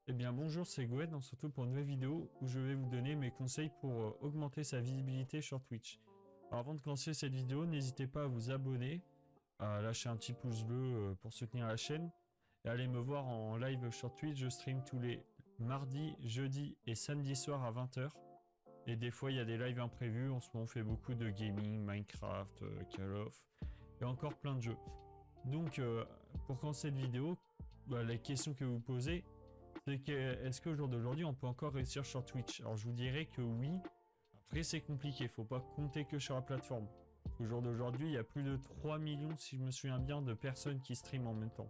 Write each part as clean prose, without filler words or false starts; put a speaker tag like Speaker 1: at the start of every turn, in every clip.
Speaker 1: Eh bien bonjour, c'est Gwen, on se retrouve pour une nouvelle vidéo où je vais vous donner mes conseils pour augmenter sa visibilité sur Twitch. Alors avant de commencer cette vidéo, n'hésitez pas à vous abonner, à lâcher un petit pouce bleu pour soutenir la chaîne et aller me voir en live sur Twitch. Je stream tous les mardis, jeudis et samedis soirs à 20h. Et des fois il y a des lives imprévus, en ce moment on fait beaucoup de gaming, Minecraft, Call of et encore plein de jeux. Donc pour commencer cette vidéo, la question que vous posez, c'est que est-ce qu'au jour d'aujourd'hui on peut encore réussir sur Twitch? Alors je vous dirais que oui. Après c'est compliqué, faut pas compter que sur la plateforme. Au jour d'aujourd'hui, il y a plus de 3 millions, si je me souviens bien, de personnes qui streament en même temps.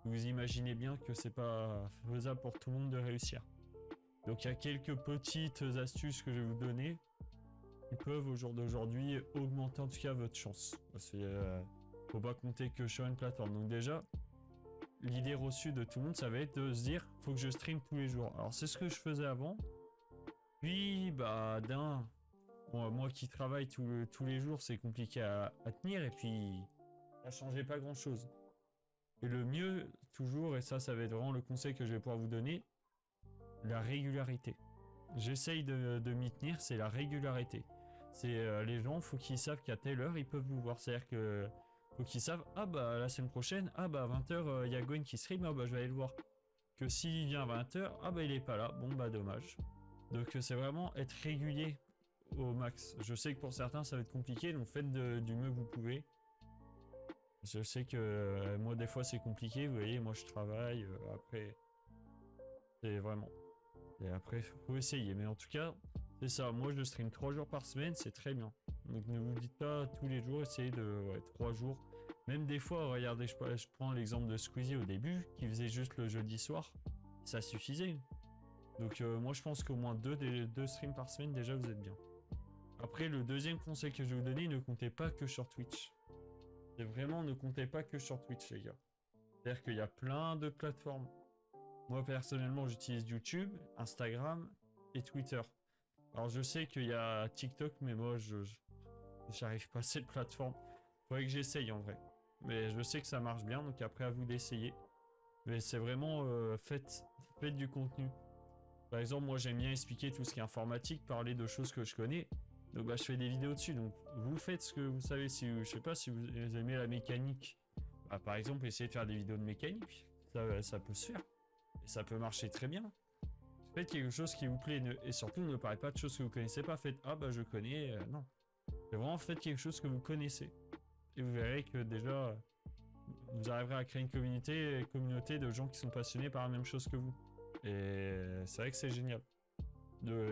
Speaker 1: Vous imaginez bien que c'est pas faisable pour tout le monde de réussir. Donc il y a quelques petites astuces que je vais vous donner qui peuvent au jour d'aujourd'hui augmenter en tout cas votre chance. Faut pas compter que sur une plateforme. Donc déjà, l'idée reçue de tout le monde, ça va être de se dire faut que je stream tous les jours. Alors c'est ce que je faisais avant. Puis moi qui travaille tous les jours, c'est compliqué à tenir et puis ça changeait pas grand chose. Et le mieux toujours, et ça va être vraiment le conseil que je vais pouvoir vous donner, la régularité. J'essaye de m'y tenir, c'est la régularité. C'est les gens, faut qu'ils savent qu'à telle heure ils peuvent vous voir. C'est-à-dire que faut qu'ils savent, ah bah la semaine prochaine, ah bah à 20h il y a Gwen qui stream, ah bah je vais aller le voir. Que s'il vient à 20h, ah bah il est pas là, bon bah dommage. Donc c'est vraiment être régulier au max. Je sais que pour certains ça va être compliqué, donc faites du mieux que vous pouvez. Je sais que moi des fois c'est compliqué, vous voyez, moi je travaille, après c'est vraiment. Et après faut essayer, mais en tout cas c'est ça, moi je stream 3 jours par semaine, c'est très bien. Donc ne vous dites pas tous les jours, essayez de 3 jours. Même des fois, regardez, je prends l'exemple de Squeezie au début, qui faisait juste le jeudi soir, ça suffisait. Donc moi je pense qu'au moins deux streams par semaine déjà vous êtes bien. Après le deuxième conseil que je vais vous donner, ne comptez pas que sur Twitch. C'est vraiment ne comptez pas que sur Twitch les gars. C'est-à-dire qu'il y a plein de plateformes. Moi personnellement j'utilise YouTube, Instagram et Twitter. Alors je sais qu'il y a TikTok mais moi j'arrive pas à cette plateforme. Faudrait que j'essaye en vrai. Mais je sais que ça marche bien donc après à vous d'essayer. Mais c'est vraiment faites du contenu. Par exemple, moi j'aime bien expliquer tout ce qui est informatique, parler de choses que je connais. Donc bah je fais des vidéos dessus. Donc vous faites ce que vous savez. Si je sais pas si vous aimez la mécanique, bah, par exemple essayez de faire des vidéos de mécanique. Ça peut se faire. Et ça peut marcher très bien. Faites quelque chose qui vous plaît. Et surtout ne parlez pas de choses que vous connaissez pas. Faites ah bah je connais. Non. C'est vraiment faites quelque chose que vous connaissez. Et vous verrez que déjà vous arriverez à créer une communauté de gens qui sont passionnés par la même chose que vous. Et c'est vrai que c'est génial.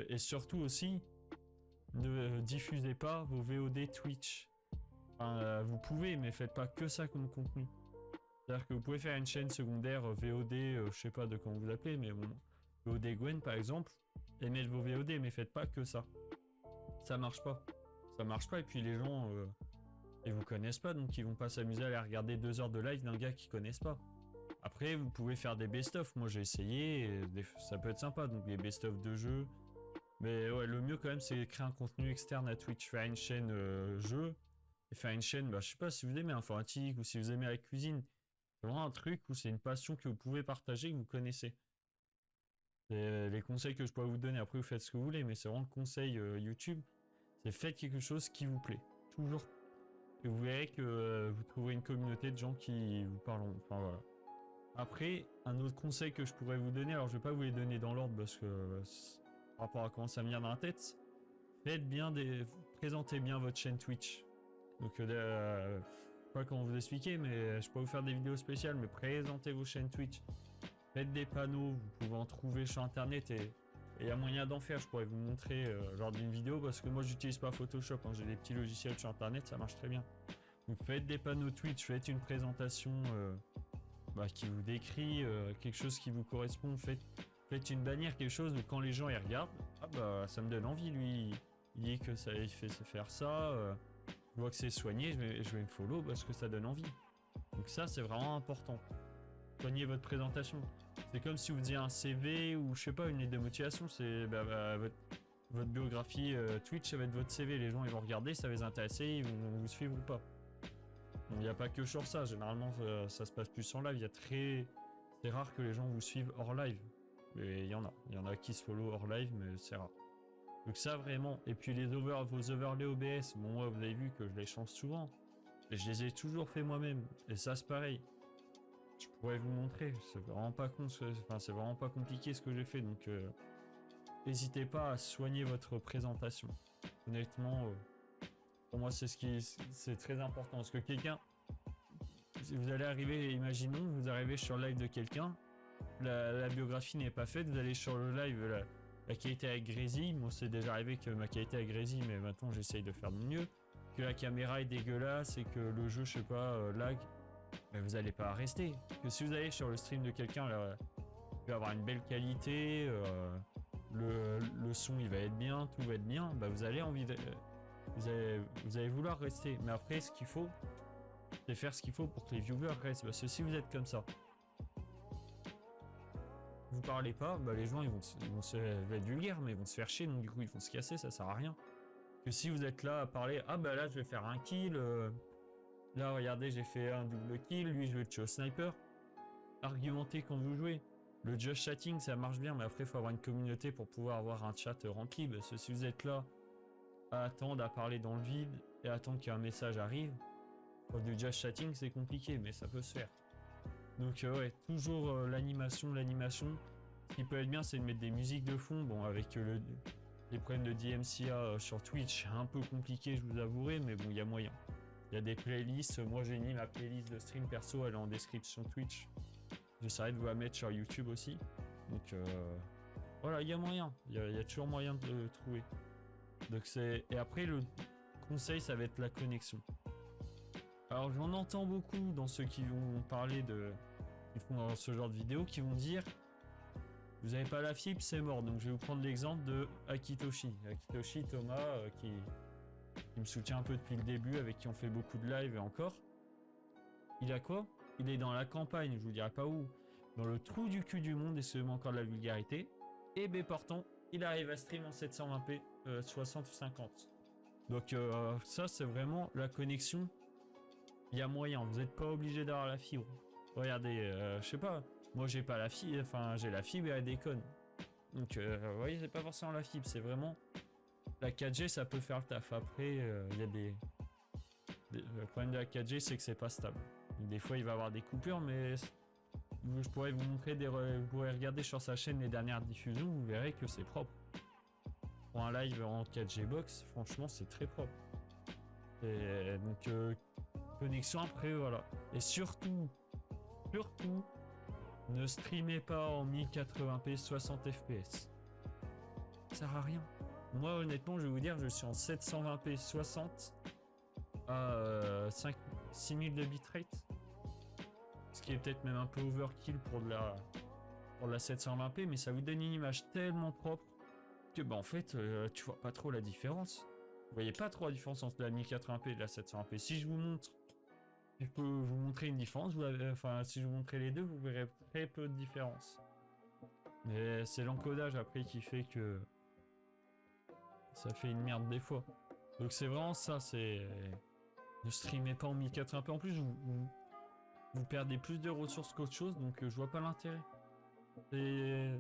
Speaker 1: Et surtout aussi, ne diffusez pas vos VOD Twitch. Enfin, vous pouvez, mais faites pas que ça comme contenu. C'est-à-dire que vous pouvez faire une chaîne secondaire VOD, je sais pas de comment vous appelez, mais bon, VOD Gwen par exemple, et mettre vos VOD, mais faites pas que ça. Ça marche pas. Ça marche pas, et puis les gens, ils vous connaissent pas, donc ils vont pas s'amuser à aller regarder 2 heures de live d'un gars qu'ils connaissent pas. Après, vous pouvez faire des best-of. Moi, j'ai essayé. Ça peut être sympa. Donc, des best-of de jeux. Mais ouais, le mieux quand même, c'est créer un contenu externe à Twitch. Faire une chaîne jeu. Et faire une chaîne, bah, je sais pas si vous aimez l'informatique ou si vous aimez la cuisine. C'est vraiment un truc où c'est une passion que vous pouvez partager, que vous connaissez. C'est les conseils que je pourrais vous donner. Après, vous faites ce que vous voulez. Mais c'est vraiment le conseil YouTube. C'est faites quelque chose qui vous plaît. Toujours. Et vous verrez que vous trouverez une communauté de gens qui vous parlent. Enfin, voilà. Après, un autre conseil que je pourrais vous donner, alors je vais pas vous les donner dans l'ordre parce que par rapport à comment ça me vient dans la tête, présentez bien votre chaîne Twitch. Donc, je sais pas comment vous expliquer, mais je peux vous faire des vidéos spéciales, mais présentez vos chaînes Twitch. Faites des panneaux, vous pouvez en trouver sur internet et il y a moyen d'en faire. Je pourrais vous montrer lors d'une vidéo parce que moi j'utilise pas Photoshop, hein, j'ai des petits logiciels sur internet, ça marche très bien. Donc faites des panneaux Twitch, faites une présentation qui vous décrit quelque chose qui vous correspond, faites une bannière, quelque chose où quand les gens y regardent, ah bah ça me donne envie, lui il dit que ça il fait faire ça, je vois que c'est soigné, je vais me follow parce que ça donne envie. Donc ça c'est vraiment important. Soignez votre présentation. C'est comme si vous faisiez un CV ou je sais pas une lettre de motivation, c'est votre biographie Twitch, ça va être votre CV, les gens ils vont regarder, ça va les intéresser, ils vont vous suivre ou pas. Il n'y a pas que sur ça, généralement ça se passe plus en live, c'est rare que les gens vous suivent hors live. mais il y en a qui se follow hors live, mais c'est rare. Donc ça vraiment, et puis vos overlays OBS, bon moi vous avez vu que je les change souvent, et je les ai toujours fait moi-même, et ça c'est pareil. Je pourrais vous montrer, c'est vraiment pas c'est vraiment pas compliqué ce que j'ai fait, donc n'hésitez pas à soigner votre présentation. Honnêtement, pour moi c'est très important, parce que si vous allez arriver, imaginons, vous arrivez sur le live de quelqu'un, la biographie n'est pas faite, vous allez sur le live, la qualité est grésille. Moi, c'est déjà arrivé que ma qualité est grésille, mais maintenant j'essaye de faire de mieux. Que la caméra est dégueulasse et que le jeu, je sais pas, lag, mais vous allez pas rester. Que si vous allez sur le stream de quelqu'un, il va avoir une belle qualité, le son il va être bien, tout va être bien, bah vous allez vous allez vouloir rester. Mais après, ce qu'il faut, c'est faire ce qu'il faut pour que les viewers restent. Parce que si vous êtes comme ça, vous parlez pas, bah les gens ils vont se être vulgaires, mais ils vont se faire chier, donc du coup ils vont se casser, ça sert à rien. Que si vous êtes là à parler, ah bah là je vais faire un kill, là regardez j'ai fait un double kill, lui je vais tuer au sniper. Argumentez quand vous jouez. Le just chatting ça marche bien, mais après il faut avoir une communauté pour pouvoir avoir un chat rempli, parce que si vous êtes là à attendre, à parler dans le vide et à attendre qu'un message arrive, pour du just chatting c'est compliqué, mais ça peut se faire. Donc ouais, toujours l'animation. Ce qui peut être bien, c'est de mettre des musiques de fond. Bon, avec les problèmes de DMCA sur Twitch, c'est un peu compliqué, je vous avouerai, mais bon, il y a moyen. Il y a des playlists. Moi, j'ai mis ma playlist de stream perso, elle est en description Twitch. J'essaierai de vous la mettre sur YouTube aussi. Donc voilà, il y a moyen. Il y a toujours moyen de le trouver. Donc et après, le conseil, ça va être la connexion. Alors j'en entends beaucoup dans ceux qui vont parler qui font ce genre de vidéo, qui vont dire vous avez pas la fibre, c'est mort. Donc je vais vous prendre l'exemple de Akitoshi Thomas, qui me soutient un peu depuis le début, avec qui on fait beaucoup de live et encore. Il a quoi? Il est dans la campagne, je vous dirai pas où, dans le trou du cul du monde, et c'est encore de la vulgarité. Et ben pourtant, il arrive à stream en 720p, 60 ou 50. Donc ça c'est vraiment la connexion. Il y a moyen, vous n'êtes pas obligé d'avoir la fibre. Regardez, je sais pas, moi j'ai pas la fibre, enfin j'ai la fibre et elle déconne. Donc vous voyez, c'est pas forcément la fibre, c'est vraiment la 4G, ça peut faire le taf. Après, il y a le problème de la 4G, c'est que c'est pas stable. Donc, des fois, il va y avoir des coupures, mais je pourrais vous montrer vous pourrez regarder sur sa chaîne les dernières diffusions, vous verrez que c'est propre. Pour un live en 4G box, franchement, c'est très propre. Et donc connexion après, voilà. Et surtout, ne streamez pas en 1080p 60 fps. Ça sert à rien. Moi honnêtement je vais vous dire, je suis en 720p 60 à 6000 de bitrate. Ce qui est peut-être même un peu overkill pour la 720p, mais ça vous donne une image tellement propre que bah en fait tu vois pas trop la différence. Vous voyez pas trop la différence entre la 1080p et la 720p. Si je vous montre, je peux vous montrer une différence, enfin si je vous montrais les deux, vous verrez très peu de différence. Mais c'est l'encodage après qui fait que ça fait une merde des fois. Donc c'est vraiment ça, c'est ne streamez pas en 1080p. En plus vous perdez plus de ressources qu'autre chose, donc je vois pas l'intérêt. Et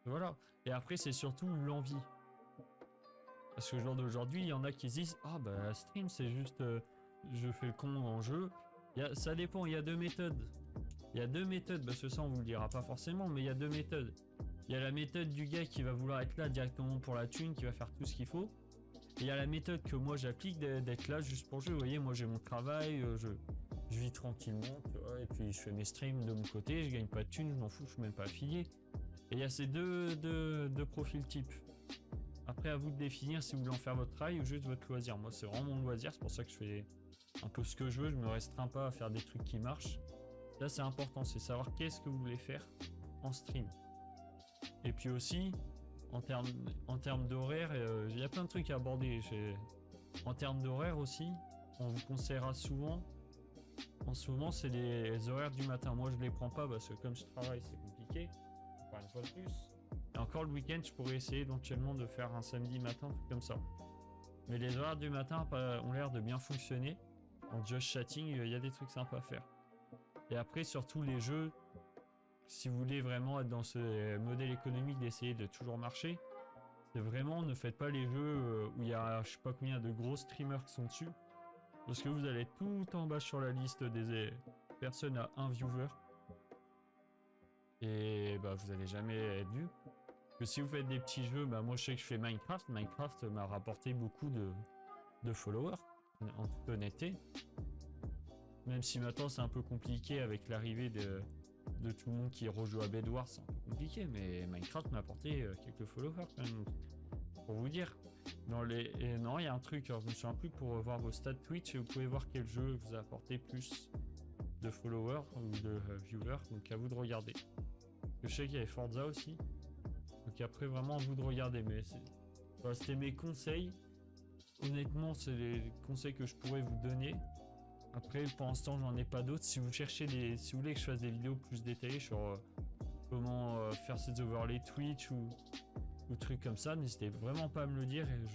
Speaker 1: voilà. Et après c'est surtout l'envie. Parce que le jour d'aujourd'hui, il y en a qui se disent ah bah stream c'est juste je fais le con en jeu. Ça dépend, il y a deux méthodes. Parce que ça on vous le dira pas forcément, mais il y a deux méthodes. Il y a la méthode du gars qui va vouloir être là directement pour la thune, qui va faire tout ce qu'il faut. Et il y a la méthode que moi j'applique d'être là juste pour jouer. Vous voyez, moi j'ai mon travail, je vis tranquillement, tu vois, et puis je fais mes streams de mon côté, je gagne pas de thunes, je m'en fous, je suis même pas affilié. Et il y a ces deux profils types. Après, à vous de définir si vous voulez en faire votre travail ou juste votre loisir. Moi, c'est vraiment mon loisir, c'est pour ça que je fais un peu ce que je veux, je me restreins pas à faire des trucs qui marchent. Là, c'est important, c'est savoir qu'est-ce que vous voulez faire en stream. Et puis aussi, en termes d'horaire, il y a plein de trucs à aborder. En termes d'horaire aussi, on vous conseillera souvent, en ce moment, c'est les horaires du matin. Moi, je les prends pas parce que comme je travaille, c'est compliqué. Encore une fois de plus. Et encore le week-end, je pourrais essayer éventuellement de faire un samedi matin, un truc comme ça. Mais les horaires du matin ont l'air de bien fonctionner. En just chatting, il y a des trucs sympas à faire. Et après, surtout les jeux, si vous voulez vraiment être dans ce modèle économique d'essayer de toujours marcher, c'est vraiment ne faites pas les jeux où il y a je sais pas combien de gros streamers qui sont dessus. Parce que vous allez être tout en bas sur la liste des personnes à un viewer. Et bah vous allez jamais être vu. Que si vous faites des petits jeux, bah moi je sais que je fais Minecraft. Minecraft m'a rapporté beaucoup de followers, en toute honnêteté. Même si maintenant c'est un peu compliqué avec l'arrivée de tout le monde qui rejoue à Bed Wars, c'est un peu compliqué, mais Minecraft m'a apporté quelques followers quand même. Pour vous dire, et non, il y a un truc, alors je me souviens plus pour voir vos stats Twitch, et vous pouvez voir quel jeu vous a apporté plus de followers ou de viewers, donc à vous de regarder. Je sais qu'il y avait Forza aussi, donc après vraiment à vous de regarder, mais c'était mes conseils. Honnêtement, c'est les conseils que je pourrais vous donner. Après, pour l'instant, j'en ai pas d'autres. Si vous cherchez si vous voulez que je fasse des vidéos plus détaillées sur comment faire ces overlays Twitch ou trucs comme ça, n'hésitez vraiment pas à me le dire et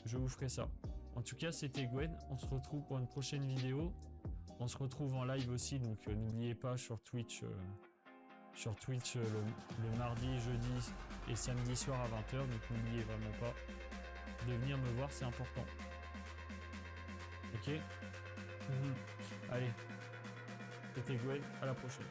Speaker 1: je vous ferai ça. En tout cas, c'était Gwen. On se retrouve pour une prochaine vidéo. On se retrouve en live aussi, donc n'oubliez pas sur Twitch, le mardi, jeudi et samedi soir à 20h. Donc n'oubliez vraiment pas de venir me voir, c'est important. Ok. Allez, c'était Gwen, à la prochaine.